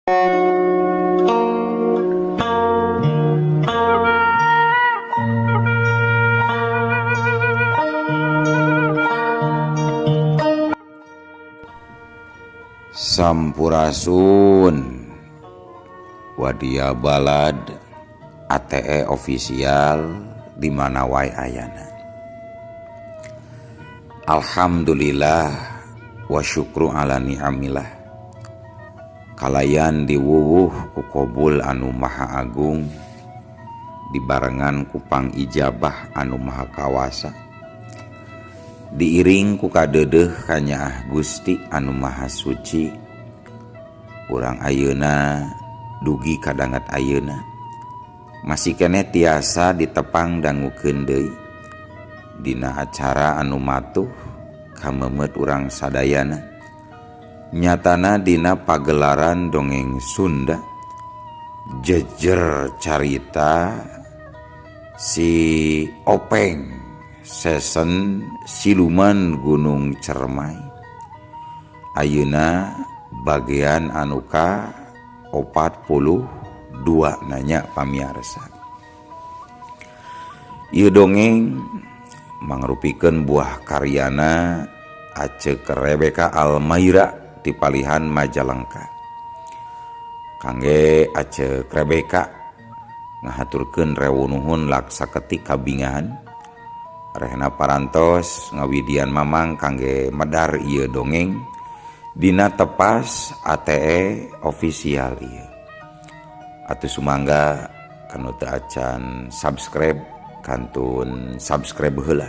Sampurasun Wadia Balad ATE official di mana wae ayana. Alhamdulillah wa syukru ala ni'amillah. Kalayan diwuwuh ku qobul anu maha agung, dibarengan ku pangijabah anu maha kawasa, diiring ku kadeudeuh kanyaah Gusti anu maha suci. Urang ayeuna dugi kadangat ayeuna masih keneh tiasa ditepang dangukeun deui dina acara anu matuh kamemet urang sadayana, nyatana dina pagelaran dongeng Sunda jejer carita si Openg Sesen Siluman Gunung Cermai. Ayeuna bagian anu ka 42 nanya pamiarsa. Ieu dongeng mangrupikeun buah karyana Aceuk Rebeka Almaira ti palihan Majalengka. Kangge Aceuk Rebeka ngahaturkeun rewu nuhun laksaketik kabingahan, rehna parantos ngawidian mamang kangge medar ieu dongeng dina tepas ATE official ieu. Atuh sumangga kanu teu acan subscribe kantun subscribe heula.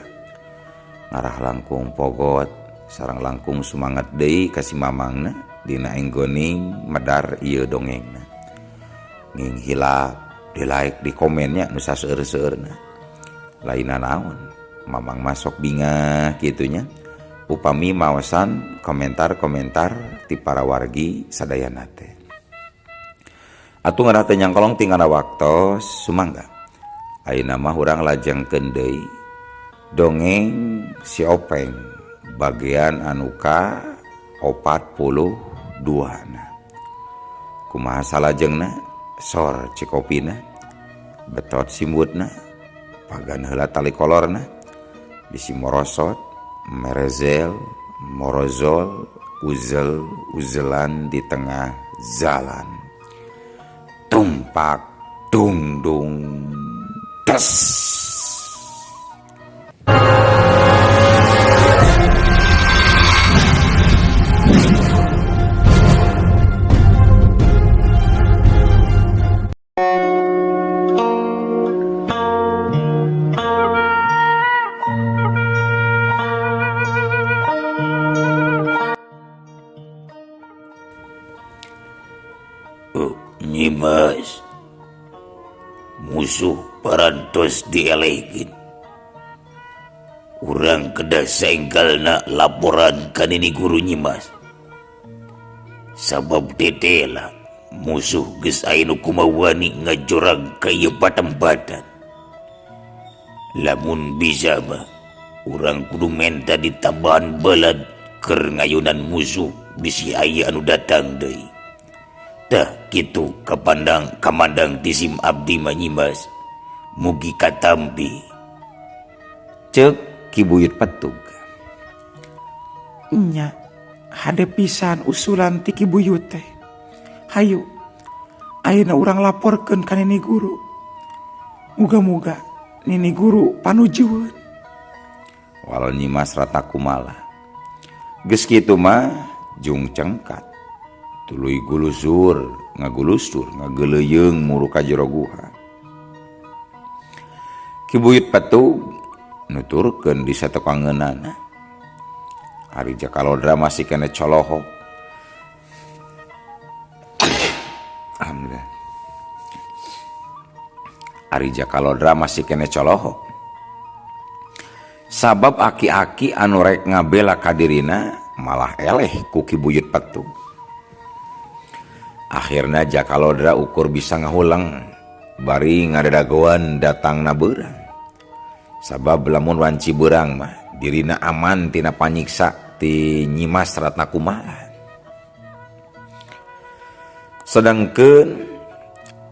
Ngarah langkung pogot sareng langkung sumanget deui ka si mamangna dina enggoning medar ieu dongengna. Nging hilap di like di komennya nu saseueur-seueurna. Lainna naon, mamang masok bingah kitunya. Upami maosan komentar-komentar ti para wargi sadayana teh. Atuh ngarah teh nyangkolong tinggalna waktos sumangga. Ayeuna mah urang lajengkeun deui dongeng si Openg bagian anu ka 42 na. Kumaha salajengna sor cikopina betot simbutna pagan heula tali kolorna bisi morosot merezel morozol uzel uzelan di tengah jalan tumpak dung dung tes. Nyimas, musuh parantos dielehkeun. Urang kedah senggalna laporan ka nini guru Nyimas. Sabab tetela musuh geus aya nu kumawani ngajorang ka ieu patembadan. Lamun bisa mah urang kudu menta ditambahan balad keur ngayunan musuh bisi aya anu datang deui. Tah kitu kamandang tisim abdi mah Nyimas, mugi katampi. Ceuk Ki Buyut Petug. Nya, hade pisan usulan ti Ki Buyut teh. Hayu, ayeuna urang laporkeun ka nini guru. Muga-muga nini guru panujueun. Walau Nyimas rata kumaha. Geus kitu mah jung cengkat. Tuluy gulusur ngagulusur ngageleuyeung muru ka jero guha. Ki Buyut Petug nuturkeun di satekangeunana. Ari Jakalodra masih kena colohok. Alhamdulillah. Ari Jakalodra masih kena colohok. Sabab aki-aki anu rek ngabela ka dirina malah eleh ku Ki Buyut Petug. Akhirna Jakalodra ukur bisa ngahulang bari ngadadagoan datangna beurang. Sabab lamun wanci beurang mah dirina aman tina panyiksa ti Nyimas ratna kumaha. Sedangkan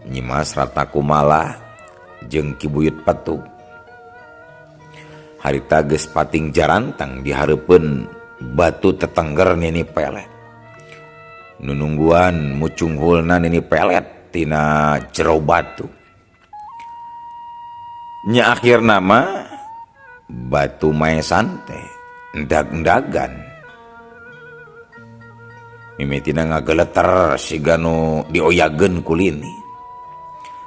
Nyimas Ratna Kumala jeung Ki Buyut Petug harita geus pating jarantang dihareupeun batu tetengger Nini Pelet. Nunungguan mucunghulna Nini Pelet tina jero batu. Nya akhir nama batu maesan teh endag-endagan. Mimitina ngageleter siga nu dioyageun ku lini.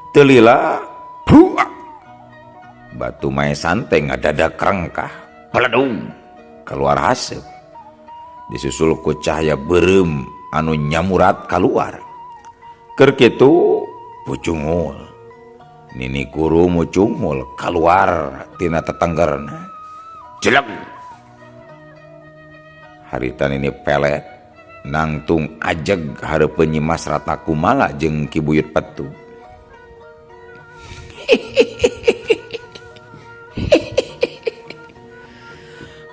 Teu lila huak. Batu maesan teh ngadadak rengkah, peledung keluar haseup. Disusul ku cahaya beureum anu nyamurat kaluar. Keur kitu pucunghul Nini Guru mucunghul kaluar tina tetenggerna. Jelek. Harita Nini Pelet nangtung ajeg hareupeun Nyimas Ratna Kumala jeung Ki Buyut Petug.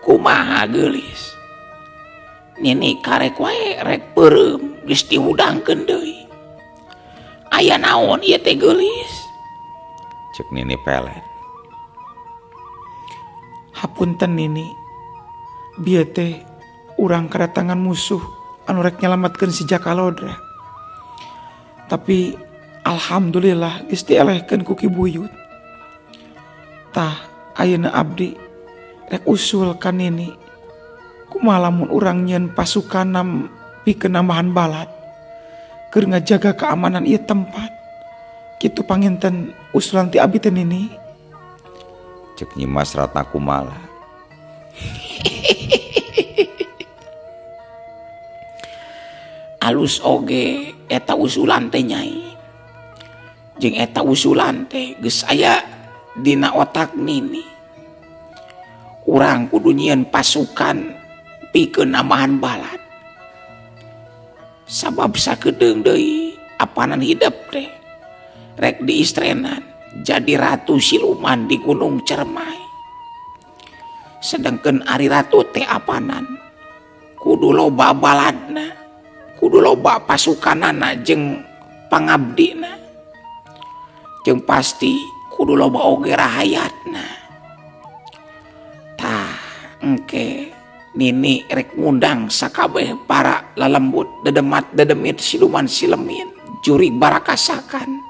Kumaha geulis? Nini karek wae rek peureum geus dihudangkeun deui. Aya naon ieu teh geulis? Cek Nini Pelet. Hapunten Nini, bieu teh urang kedatangan musuh anu rek nyelametkeun si Jakalodra. Tapi alhamdulillah geus dielehkeun ku Ki Buyut. Tah ayeuna abdi rek usul ka Nini, kumaha lamun urang nyeun pasukan pikeun nambahan balad keur ngajaga keamanan ieu tempat. Kitu panginten usulan ti abdi teh Nini. Cek Nyimas Ratna Kumala. Alus oge eta usulan teh Nyai. Jeung eta usulan teh geus aya dina otak Nini. Urang kudu nyieun pasukan pikeun nambahan balad. Sabab sakedeung deui apanan hidup teh rek diistrenan jadi ratu siluman di Gunung Cermai. Sedangkan ari ratu teh apanan kudu loba baladna, kudu loba pasukanana jeung pangabdina, jeung pasti kudu loba oge rahayatna. Tah engke Nini rek ngundang sakabeh para lalembut dedemat dedemit siluman silemin jurig barakasakan.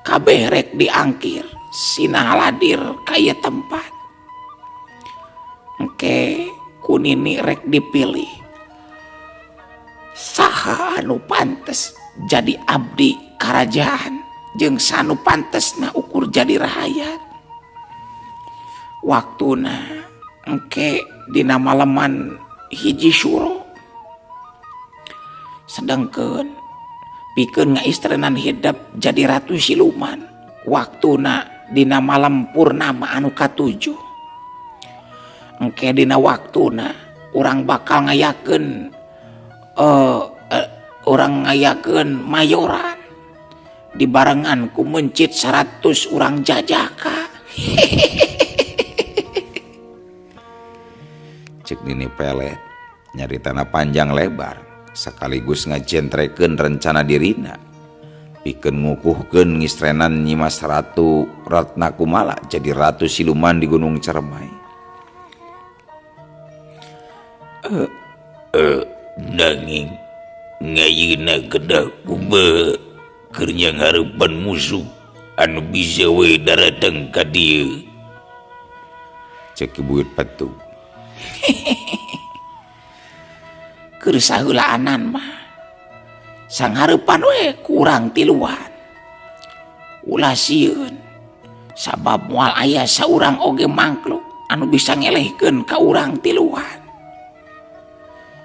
Kabeh rek diangkir sina haladir ka ieu tempat. Engke ku Nini rek dipilih saha anu pantes jadi abdi karajaan jeung sanu pantesna ukur jadi rahayat. Waktuna engke dina maleman hiji syuro. Sedangkeun pikeun ngaistrenan hidup jadi ratu siluman waktuna dina malam purnama anu katujuh. Engke dina waktuna urang bakal ngayakeun mayoran dibarengan ku mencit 100 urang jajaka. Cek Nini Pelet nyaritana panjang lebar sekaligus ngajentrekeun rencana dirina pikeun ngukuhkeun ngistrenan Nyimas Ratu Ratna Kumala jadi ratu siluman di Gunung Cermai. Nanging ngayeuna kedah kumaha keur nyang hareupan musuh anu bisa we daratang ka dieu. Cek Ki Buyut Petug. Keur saheulaanan mah sang hareupan we kurang tiluan. Ulah sieun sabab moal aya saurang oge mangkluk anu bisa ngelehkeun ka urang tiluan.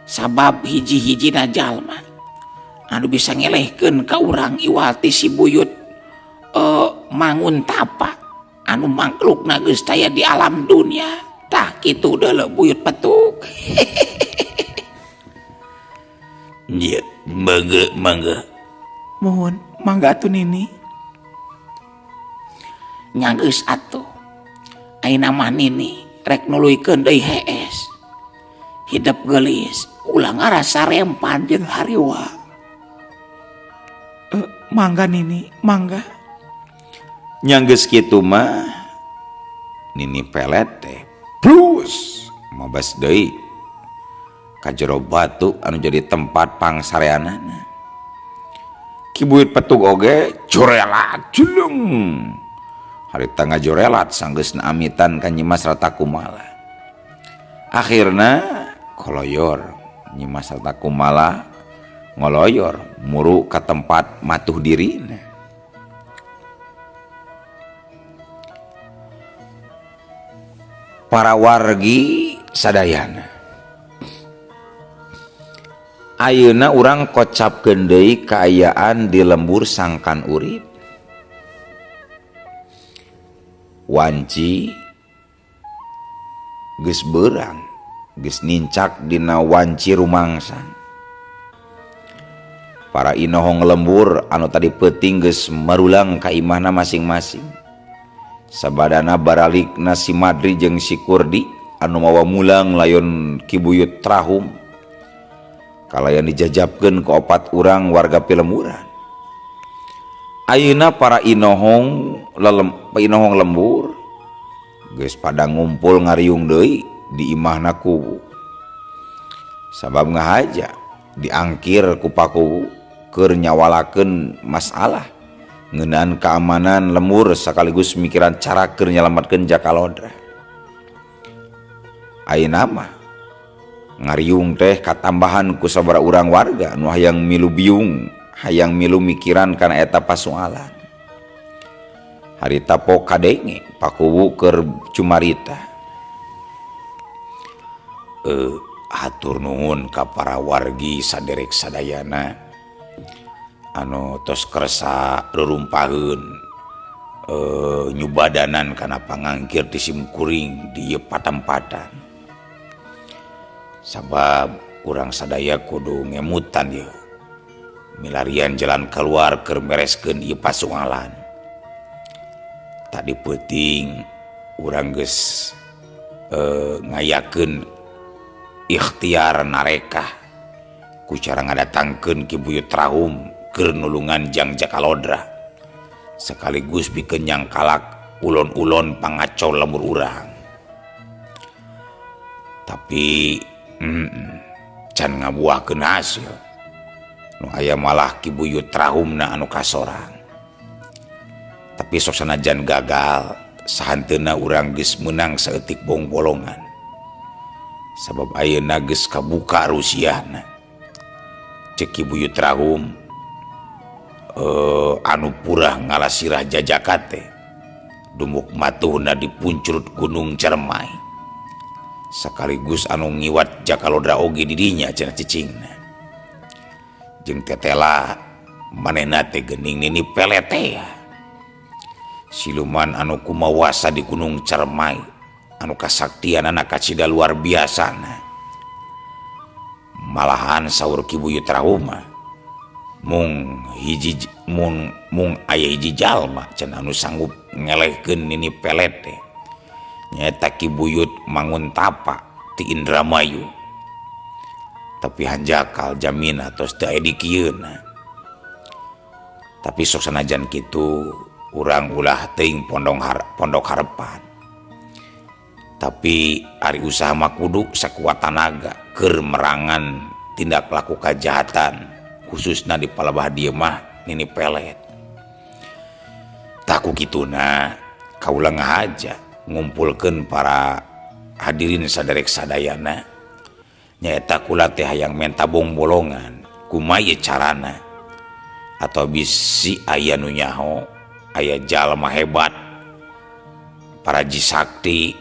Sabab hiji-hijina jalma anu bisa ngelehkeun ka urang iwal ti si Buyut mangun tapak anu mangklukna geus taya di alam dunia. Tah kitu deuleu Buyut Petug. Ya, mangga. Mohon, mangga atuh Nini. Nya geus atuh. Ayeuna mah Nini rek nuluykeun deui hees. Hidup geulis ulah ngarasa rempan jeung hariwa. Mangga Nini, mangga. Nyanggeus kitu mah Nini pelet teh plus mabas deui ka jero batu anu jadi tempat pangsareanana. Ki Buyut Petug oge jorelat julung. Harita ngajorelat sanggeusna amitan ka Nyimas Rata Kumala. Akhirna koloyor Nyimas Rata Kumala ngoloyor muru ka tempat matuh dirina. Para wargi sadayana ayeuna urang kocapkeun deui kaayaan di lembur Sangkan Urip. Wanci geus beurang, geus nincak dina wanci rumangsang. Para inohong lembur anu tadi peuting geus marulang ka imahna masing-masing. Sabadana baralikna si Madri jeung si Kurdi anu mawa mulang layon Ki Buyut Trahum kalayan dijajabkeun ku 4 urang warga Pilemburan. Ayeuna para inohong lembur geus pada ngumpul ngariung deui di imahna kubu. Sabab ngahaja diangkir ku pakubu keur nyawalakeun masalah ngeunaan keamanan lembur sekaligus mikiran cara keur nyalametkeun Jakalodra. Ayeuna mah ngariung teh katambahan ku sabaraha urang warga nu hayang milu biung, hayang milu mikiran kana eta pasoalan. Harita po kadenge pakuwu keur cumarita. Hatur nuhun ka para wargi saderek sadayana anu tos kersa rerumpaheun nyubadanan kana pangangkir di simkuring di ieu patempatan. Sabab urang sadaya kudu ngemutan ya milarian jalan keluar keur mereskeun ieu pasoalan. Tadi peuting urang geus ngayakeun ikhtiar narekah ku cara ngadatangkeun Ki Buyut Trahum keur nulungan Jang Jakalodra sekaligus pikeun nyangkalak ulon-ulon pangacau lembur urang. Tapi can ngabuahkeun hasil nu aya malah Ki Buyut Trahumna anu kasorang. Tapi sok sanajan gagal sahanteuna urang geus meunang saeutik bong bolongan sabab ayeuna geus kabuka rusiahna. Cek Ki Buyut Trahum anu purah ngalasirah jajaka teh dumuk matuhna di puncurut Gunung Cermai sekaligus anu ngiwat Jakalodra oge di dinya cenah cicingna. Jeung tetela manehna teh geuning Nini Pelete siluman anu kumawasa di Gunung Cermai anu kasaktianana kacida luar biasana. Malahan saur Ki Buyut Trahum mung aya hiji jalma cenah anu sanggup ngelehkeun Nini Pelete nyaeta Ki Buyut Manguntapa ti Indramayu. Tapi hanjakal jamina tos teu aya di kieuna. Tapi sok sanajan kitu urang ulah teuing pondok harepan. Tapi ari usaha mah kudu sakuat tenaga keur merangan tindak laku kajahatan khususna di palebah dieu mah Nini Pelet. Taku kituna kaula ngahaja ngumpulkeun para hadirin saderek sadayana nyaeta kula teh hayang menta bong bolongan kumaha carana atau bisi aya nu nyaho aya jalma hebat para jisakti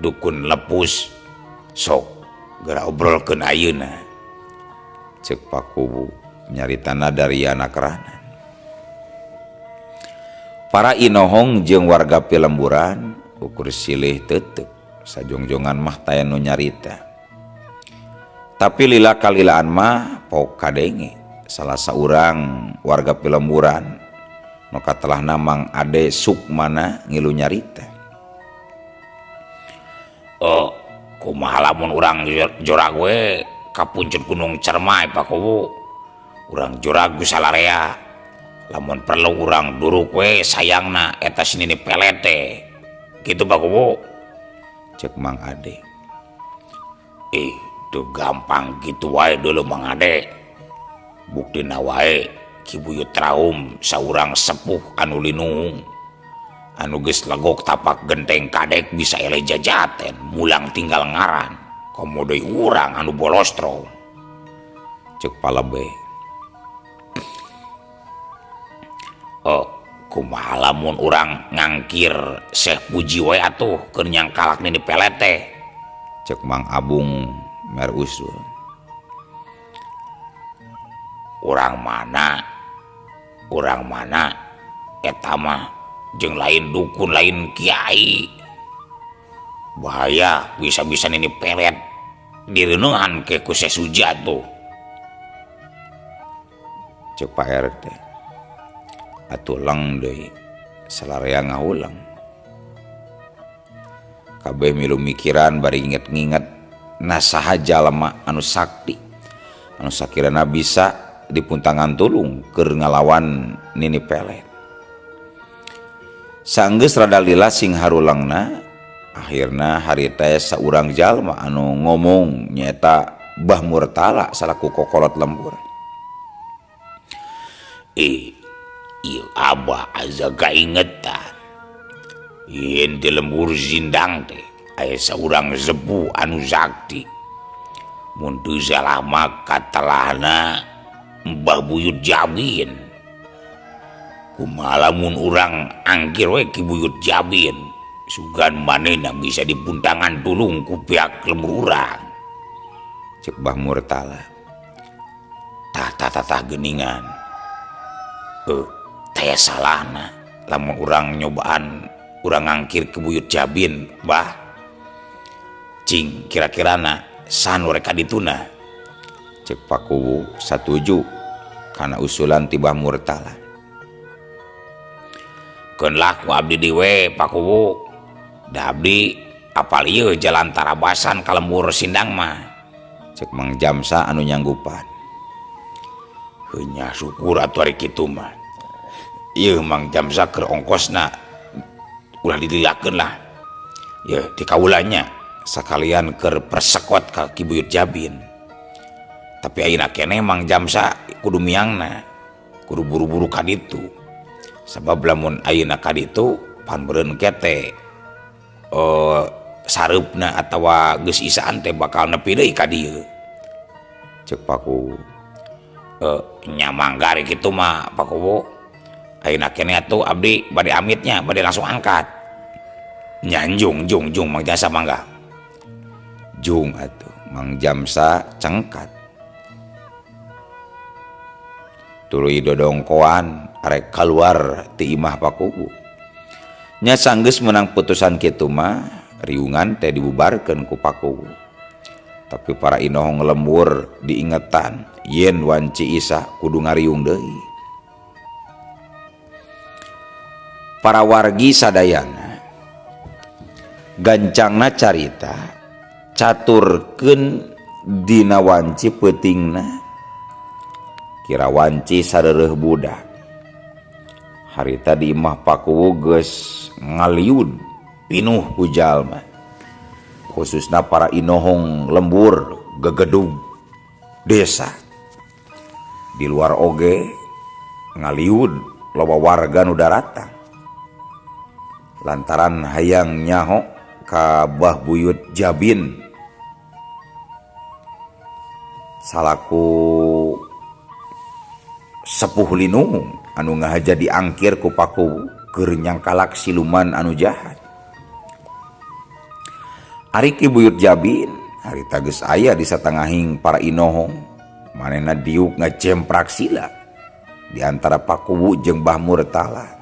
dukun lepus sok geura obrolkeun ayeuna cek pakubu nyaritana dari anak ranan. Para inohong jeung warga Pilemburan ukur silih teuteuk sajongjongan mah taya nu nyarita. Tapi lila kalilaan mah pok kadenge salah saurang warga Pilemburan nu katelahna Mang Ade Sukmana ngilu nyarita. Kumaha lamun urang jorag we ka puncur Gunung Cermai pakubu urang jorag salarea lamun perlu urang duruk we sayangna eta si Nini Pelete gitu Pak Kubu. Cek Mang Ade. Tuh gampang gitu wae dulu Mang Ade. Buktina wae Ki Buyut Traum saurang sepuh anu linuhung, anu geus legok tapak genteng kadek bisa ele jajaten mulang tinggal ngaran komo deui urang anu bolostro. Cek Palebe. Kumaha lamun urang ngangkir Syekh Puji wae atuh keur nyangkalak Nini Pelete. Cek Mang Abung mer usul. Urang mana eta mah jeung lain dukun lain kiai. Bahaya bisa-bisa Nini Pelet direuneuhan ke ku Sesuja tuh. Cek Pak RT. Atuh leng deui salarea ngahulang. Kabeh milu mikiran bari inget-inget nasaha jalma anu sakti anu sakirana bisa dipuntangan tulung keur ngalawan Nini Pelet. Saenggeus rada lila sing harulangna, akhirna harita saurang jalma anu ngomong nyaeta Bah Murtala salaku kokolot lembur. Ieu Abah aja kaingetan. Yen di lembur Zindang teh aya saurang zebu anu sakti. Mun teu salah mah katelahna Mbah Buyut Jabin. Kumaha lamun urang angkir we Ki Buyut Jabin, sugan manehna bisa dipuntangan tulung ku pihak lembur urang. Cek Bah Murtala. Tah geuningan. Taya salahna lamun urang nyobaan urang ngangkir Ki Buyut Jabin, Bah. Cing kira-kirana sanu reka dituna. Cek Pak Kuwu satuju kana usulan ti Bah Murtala. Keun lah ku abdi dewe Pak Kuwu. Da abdi apal ieu jalan Tarabasan ka lembur Sindang mah. Cek Mang Jamsa anu nyanggupan. Heunya syukur atuh ari kitu mah. Ieu Mang Jamsa keur ongkosna ulah dililakeun lah. Ya dikawulanya sakalian keur persekot ka Ki Buyut Jabin. Tapi ayeuna keneh Mang Jamsa kudu miangna, kudu buru-buru ka ditu. Sabab lamun ayeuna ka ditu pan beureun kete sareupna atawa geus isaan teh bakal nepi deui ka dieu. Cek Pak Kuwu. Nya mangga kitu mah Pak Kuwu. Ayeuna keneh atuh abdi bade amitnya, bade langsung angkat. Nyanjung jung Mang Jamsa mangga. Jung atuh Mang Jamsa cengkat. Tuluy dodongkoan arek kaluar ti imah Pak Kuwu. Nya sanggeus menang putusan kitu mah riungan teh dibubarkeun ku Pak Kuwu. Tapi para inohong lembur diingetan yen wanci Isa kudu ngariung deui. Para wargi sadayana gancangna carita caturkeun dina wanci peutingna. Kira wanci sareureuh budak. Harita di imah Pak Kuwu geus ngaliud pinuh ku jalma. Khususna para inohong lembur gegedug desa. Di luar oge ngaliud loba warga nu datang. Lantaran hayang nyaho ka Bah Buyut Jabin salaku sepuh linuhung anu ngahaja diangkir ku Pak Kuwu keur nyangkalak siluman anu jahat. Ari Ki Buyut Jabin harita geus aya di satengahing para inohong, manehna diuk ngacemprak sila di antara Pak Kuwu jeung Bah Murtala.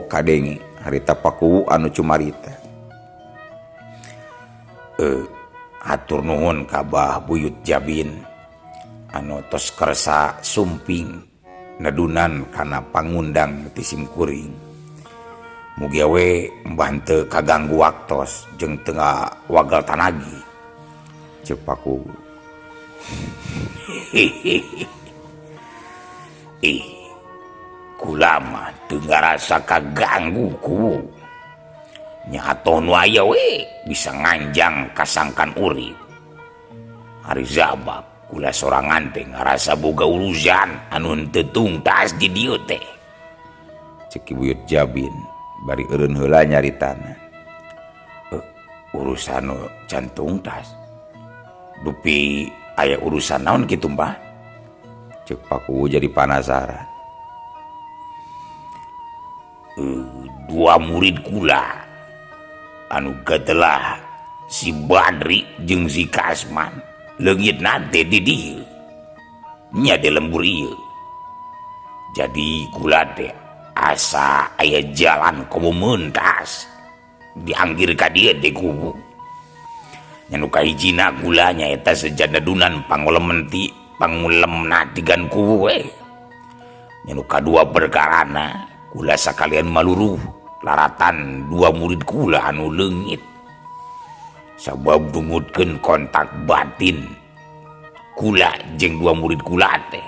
Kadenge harita Pak Kuwu anu cumarita. Atur nuhun ka Bah Buyut Jabin anu tos kersa sumping nedunan kana pangundang ti simkuring. Mugi we mbah teu kaganggu waktos jeung teu wagal tanagi. Cek Pak Kuwu. kula mah teu ngarasa kaganggu ku nyato nu aya we bisa nganjang kasangkan urip. Ari zabab kula sorangan teh ngarasa boga urusan anu teu tuntas di dieu teh. Cek Buyut Jabin bari eureun heula nyaritana. Urusan nu can tuntas. Dupi aya urusan naon kitu mbah? Cek Pakuwu jadi penasaran. Dua murid kula anu gatelah si Badri jeung si Kasman leungit nate di dieu nya di lembur ieu. Jadi kula teh asa aya jalan komo meuntas dianggir ka dieu teh kubu. Nya nu kahijina kula nyaeta sejadadunan pangulemna tigan kubu we. Nya nu kadua perkarana kula sakalian maluruh laratan dua murid kula anu leungit. Sabab dumutkeun kontak batin kula jeung dua murid kula teh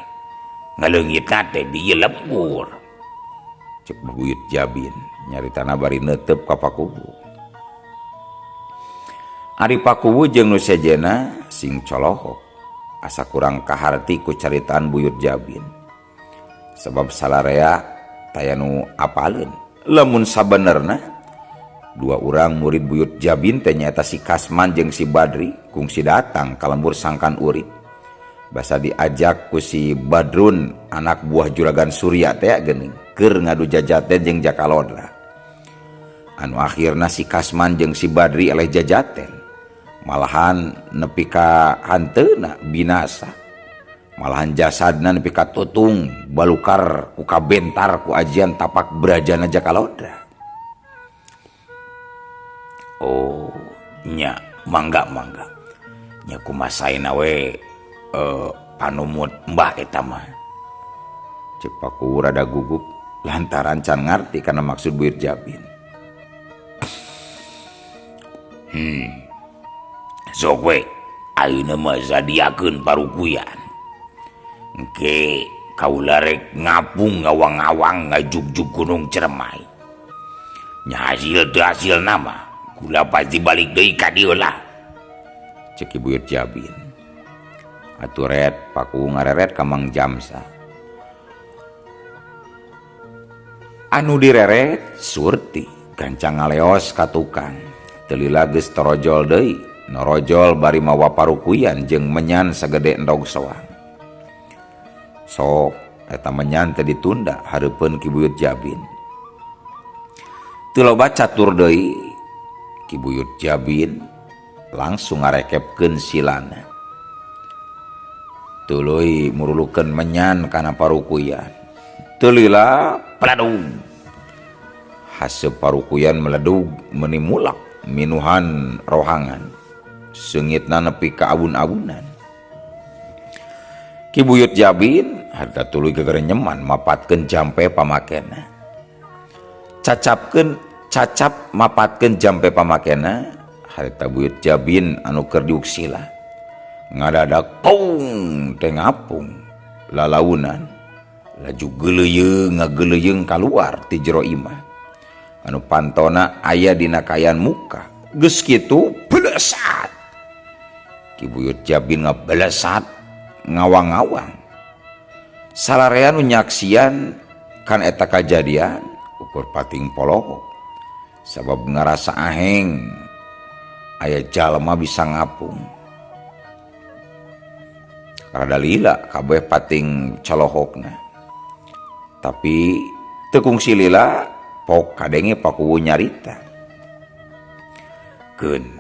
ngaleungitna teh di lembur. Cek Buyut Jabin nyaritana bari neuteup ka Pakuwu. Ari Pakuwu jeung nu sejena sing colohok asa kurang kaharti ku caritaan Buyut Jabin. Sebab salarea taya nu apaleun. Lamun sabenerna dua urang murid Buyut Jabin teh nyaeta si Kasman jeung si Badri kungsi datang ka lembur sangkan urip. Basa diajak ku si Badrun anak buah Juragan Surya teh geuning keur ngadu jajaten jeung Jakalodra. Anu akhirna si Kasman jeung si Badri eleh jajaten. Malahan nepi ka hanteuna binasa. Malahan jasadna nepi ka tutung balukar ku kabentar ku ajian tapak brajana Jakalodra. Oh nya mangga nya kumasaina we panumut mbah eta mah. Cek Pakuwu rada gugup lantaran can ngarti kana maksud Buyut Jabin. Sok we ayeuna mah sadiakeun parukuyan. Engke kaula rek ngapung ngawang-awang ngajugjug Gunung Ciremai. Nya hasil teu hasil nama kula pasti balik deui ka dieu lah. Cek Buyut Jabin. Aturet Pakuwu ngareret ka Mang Jamsa. Anu direret surti gancang ngaleos ka tukang. Teu lila geus torojol deui. Norojol bari mawa parukuyan jeung menyan sagede endog soang. Sok eta menyan teh ditunda hareupeun Ki Buyut Jabin. Teu loba catur deui Ki Buyut Jabin langsung ngarekepkeun silana. Tuluy murulukeun menyan kana parukuyan. Teu lila pladug. Haseup parukuyan meledug meuni mulak minuhan rohangan. Seungitna nepi ka abun-abunan. Ki Buyut Jabin harta tuluy gegerenyeman mapatkeun jampe pamakena. Cacap mapatkeun jampe pamakena harta Buyut Jabin anu keur diuksila. Ngadadak pung teh ngapung lalaunan. Laju geuleuyeung kaluar ti jero imah. Anu pantona aya dina kayan muka. Geus kitu belesat. Ki Buyut Jabin ngabelesat ngawang-ngawang. Salarea nu nyaksian kan eta kajadian ukur pating polohok. Sabab ngarasa aheng aya jalma bisa ngapung. Rada lila kabeh pating colohokna. Tapi teu kungsi lila pok kadenge Pakuwu nyarita. Keun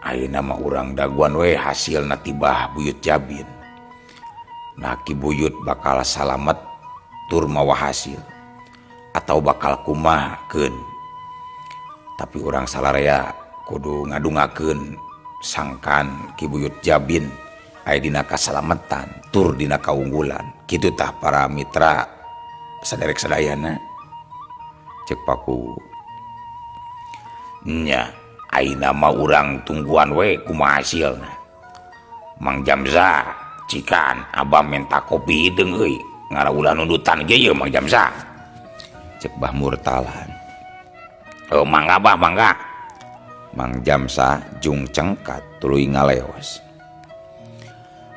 ayeuna mah urang daguan we hasilna tibah Buyut Jabin. Nah Ki Buyut bakal salamet tur mawa hasil atau bakal kumaha keun. Tapi urang salarea kudu ngadungakeun sangkan Ki Buyut Jabin aya dina kasalametan tur dina kaunggulan. Kitu tah para mitra saderek sadayana. Cek Pakuwu. Nya ayeuna mah urang tungguan we kumaha hasilna. Mang Jamsa cikan abah menta kopi hideung euy. Ngaraulah nundutan ge ye Mang Jamsa. cek Bah Murtalan. Oh, mangga bah, mangga. Mang Jamsa jung cengkat tuluy ngaleos.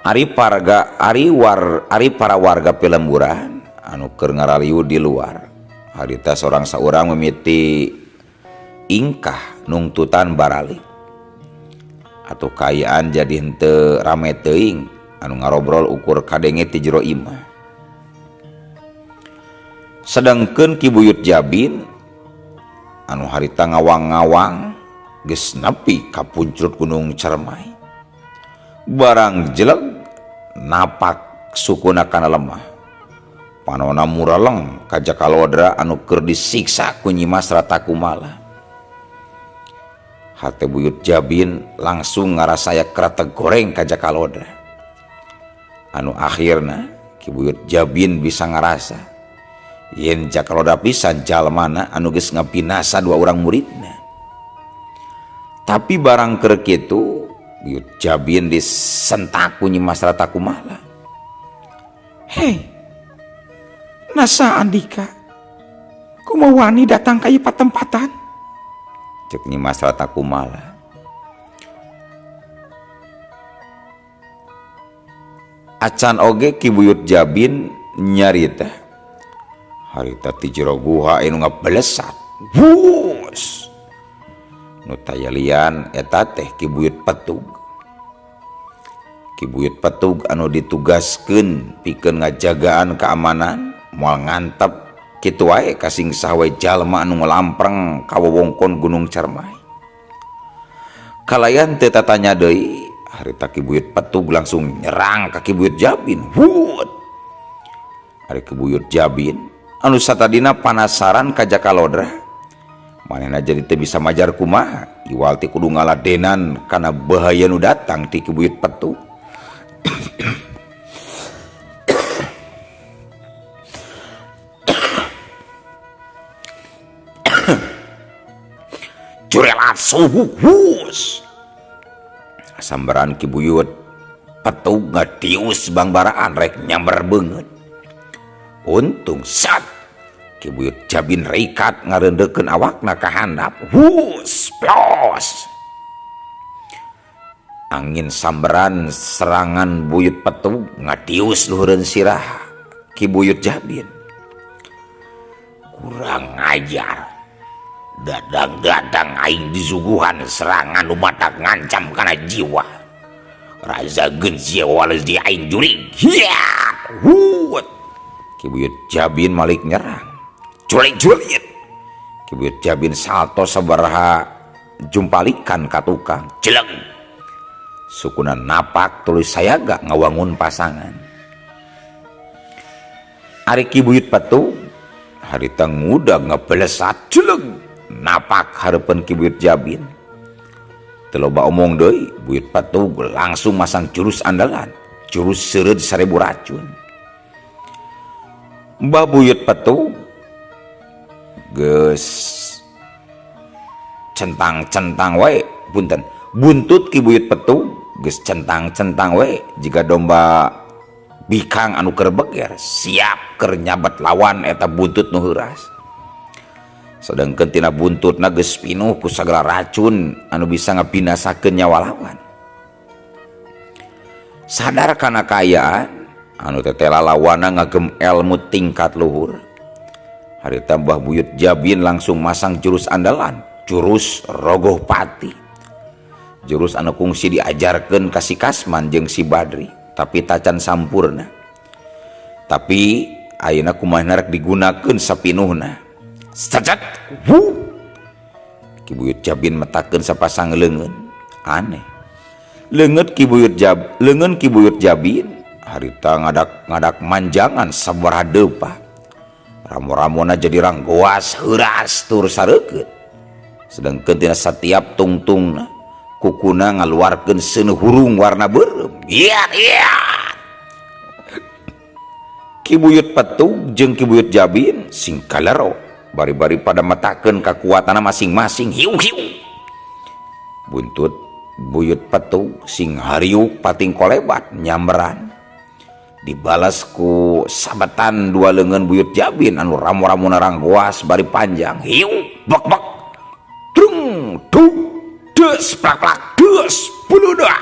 Ari para warga Pelemburan anu keur ngaraliu di luar. Harita seorang saurang mimiti ingkah nungtutan barali. Atuh kayaan jadi henteu rame teuing anu ngarobrol ukur kadenge ti jero imah. Sedengkeun Ki Buyut Jabin anu harita ngawang-ngawang geus nepi ka punclut Gunung Cermai. Barang jeleg napak sukuna kana lemah. Panona muraleng ka Jakalodra anu keur disiksa ku Nyi Mas Ratakumala. Hate Buyut Jabin langsung ngarasaya krateg goreng ka Jakalodra. Anu akhirna Ki Buyut Jabin bisa ngarasa yen Jakalodra pisan jalmana anu geus ngapinasa dua urang muridna. Tapi barang keur kitu Buyut Jabin disentak ku Nyi Mas Ratakumala. Hei, nasa Andika, kumaha wani datang ka ieu patempatan? Cek Nyi Mas Ratakumala. Acan oge Ki Buyut Jabin nyarita harita ti jero guha anu ngabelesat. Wus. Nu tayalian eta teh Ki Buyut Petug. Ki Buyut Petug anu ditugaskeun pikeun ngajagaan keamanan moal ngantep kitu wae kasing sawe jalma anu ngelampreng ka wewengkon Gunung Cermai. Kalayan teu tatanya deui, harita Ki Buyut Petug langsung nyerang ka Ki Buyut Jabin. Wut. Ari Ki Buyut Jabin anu satadina panasaran ka Jakalodra. Manehna jadi teu bisa majar kumaha, iwal ti kudu ngaladenan kana bahaya nu datang ti Ki Buyut Petug. Curelat suhu hus. Sambaran Ki Buyut Petug ngatius bangbaraan rek nyamber beungeut. Untung sat Ki Buyut Jabin reikat ngareundekeun awakna ka handap. Hus, plos. Angin sambaran serangan Buyut Petug ngatius luhureun sirah Ki Buyut Jabin. Kurang ajar. Dadang-dadang aing disuguhan serangan umatak ngancam kana jiwa. Raja Gensia wales di aing jurig. Hiat. Hut. Ki Buyut Jabin malik nyerang. Culik-culik. Ki Buyut Jabin salto sabaraha jumpalikan ka tukang. Jeleng. Sukuna napak tuluy sayaga ngawangun pasangan. Ari Ki Buyut Petug harita ngudag ngabelesat jeleng napak hareupeun Ki Buyut Jabin. Teu loba omong deui, Buyut Petug langsung masang jurus andalan, jurus seureud 1000 racun. Mbah Buyut Petug geus centang-centang wae, punten, buntut Ki Buyut Petug geus centang-centang wae jika domba bikang anu keur beger siap keur nyabat lawan eta buntut nu heuras. Sedengkeun tina buntutna geus pinuh ku sagala racun anu bisa ngabinasakeun nyawa lawan. Sadar kana kaayaan anu tetela lawanna ngagem ilmu tingkat luhur, harita Mbah Buyut Jabin langsung masang jurus andalan, jurus Rogoh Pati. Jurus anu kungsi diajarkeun ka si Kasman jeung si Badri, tapi tacan sampurna. Tapi ayeuna kumaha rek digunakeun sapinuhna. Sejat. Ki Buyut Jabin metakeun sapasang leungeun. Aneh. Leungeut Ki Buyut Jabin harita ngadak manjangan sabaraha deupa. Ramo-ramona jadi ranggoas heuras tur sareukeut. Sedengkeun tina satiap tungtungna kukuna ngaluarkeun seuneu hurung warna beureum. Iya. Ki Buyut Petug jeung Ki Buyut Jabin sing kalero bari-bari pada metakeun kakuatanna masing-masing. Hiu-hiu. Buntut Buyut Petug sing hariuk pating kolebat nyamberan. dibalas ku sabatan dua leungeun buyut Jabin anu ramu-ramu narang goas bari panjang. Hiu bak bak trung tuk des plak plak des buludak.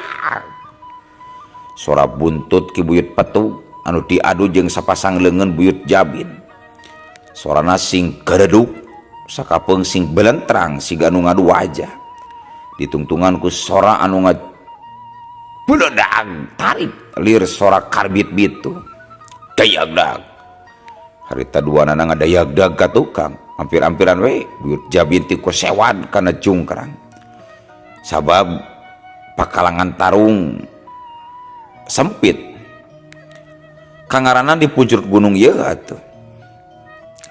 Sora buntut ki buyut Petug anu diadu jeung sapasang leungeun buyut Jabin. Sorana sing gareduk sakapeung sing belentrang siga anu ngadu wajah. Ditungtungan ku sora anu buludak tarik lir sora karbit bitu. Dayagdag. Harita duanana ngadayagdag ka tukang. Hampir-hampiran we buyut Jabin ti kosewan kana jungkrang. Sabab pakalangan tarung sempit. Kangaranan di puncur gunung ieu atuh.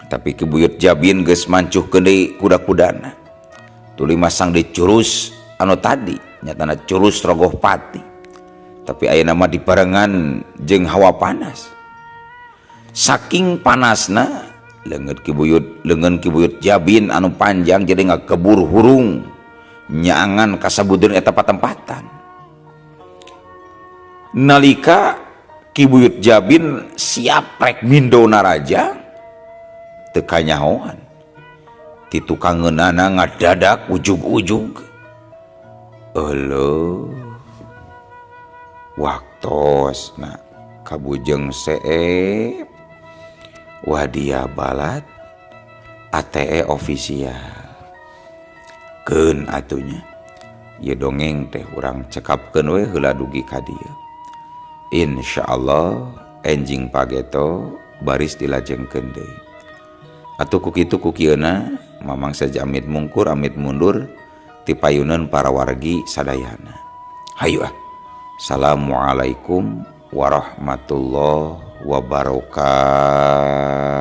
Tapi ki buyut Jabin geus mancuhkeun deui kuda-kudana. Tuluy masang di curus anu tadi nyatana curus Rogoh Pati. Tapi ayeuna mah dibarengan jeung hawa panas. Saking panasna leungeun ki buyut Jabin anu panjang jadi ngakebur hurung nyaangan kasabudeun eta patempatan. Nalika ki buyut Jabin siap rek mindona raja teu kanyahoan ti tukangeunana ngadadak ujug-ujug. Eueuh waktosna kabujeng seep wadia balat ATE ofisial keun atunya ieu dongeng teh urang cekapkeun we heula dugi ka dieu. Insyaallah enjing pageto baris dilajengkeun deui. Atuh ku kitu ku kieuna mamang saja amit mungkur amit mundur ti payuneun para wargi sadayana. Hayu ah. Assalamualaikum warahmatullahi wabarakatuh.